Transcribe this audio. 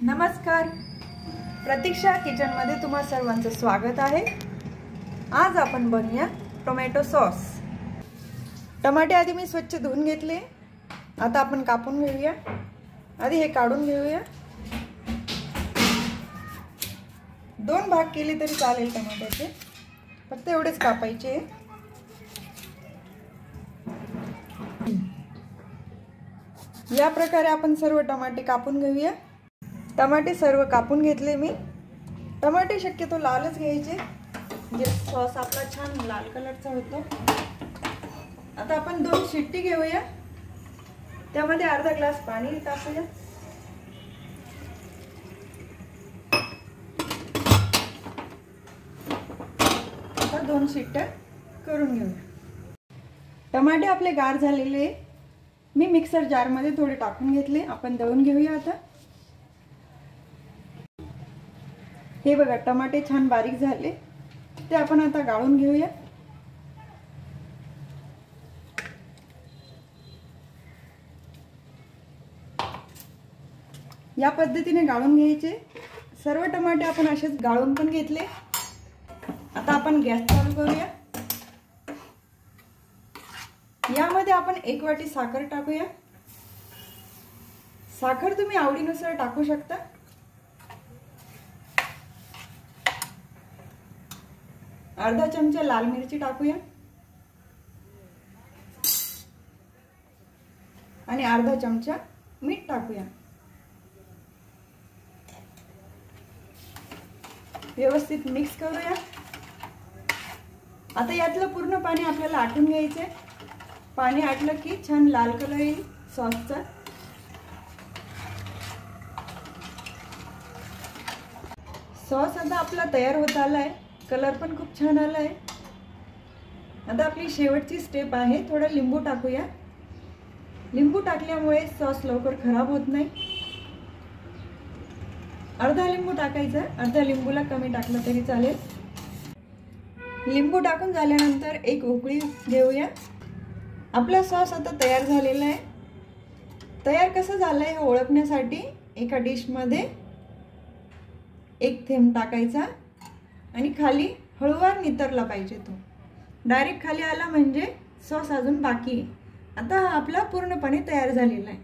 नमस्कार, प्रतीक्षा किचनमध्ये तुम्हा सर्वांचं स्वागत आहे। आज आपण बनवूया टोमॅटो सॉस। टमाटे आधी मी स्वच्छ धुवून घेतले, आता आपण कापून घेऊया। आधी हे काढून घेऊया। 2 भाग केले तरी चालेल टमाट्याचे, फक्त एवढेच कापायचे। या प्रकारे आपण सर्व टमाटे कापून घेऊया। टमाटे सर्व कापून घेतले मी। टमाटे शक्यतो लालच घ्यायचे, म्हणजे सॉस आपला छान लाल कलरचा होतो। आता आपण 2 शिट्टी घेऊया, त्यामध्ये अर्धा ग्लास पाणी टाकूया। आता 2 शिट्ट्या करून घेऊया। टमाटे आपले गार झालेले, मी मिक्सर जार मध्ये थोडे टाकून घेतले। आपण दळून घेऊया। आता हे बघा, टमाटे छान बारीक झाले, ते आपण आता गाळून घेऊया। या पद्धतीने गाळून घ्यायचे। सर्व टमाटे आपण असेच गाळून पण घेतले। आता आपण गॅस चालू करूया। यामध्ये आपण 1 वाटी साखर टाकूया। साखर तुम्ही आवडीनुसार टाकू शकता। अर्धा चमचा लाल मिरची टाकूया आणि अर्धा चमचा मीठ टाकूया। व्यवस्थित मिक्स करूया। आता यातलं पूर्ण पाणी आपल्याला आटून घ्यायचे। पाणी आटलं की छान लाल कलर येईल सॉसचा। सॉस आता आपला तयार होत आलाय, कलर पण खूप छान आलाय। आता आपली शेवटची स्टेप आहे, थोडा लिंबू टाकूया। लिंबू टाकल्यामुळे सॉस लवकर खराब होत नाही। अर्धा लिंबू टाकायचा, अर्धा लिंबूला कमी टाकलं तरी चालेल। लिंबू टाकून झाल्यानंतर 1 उकळी घेऊया। आपला सॉस आता तयार झालेला आहे। तयार कसं झालंय हे ओळखण्यासाठी एका डिश मध्ये 1 थेंब टाकायचा आणि खाली हळूवार नितरला पाहिजे। तो डायरेक्ट खाली आला म्हणजे सॉस अजून बाकी आहे। आता हा आपला पूर्णपणे तयार झालेला आहे।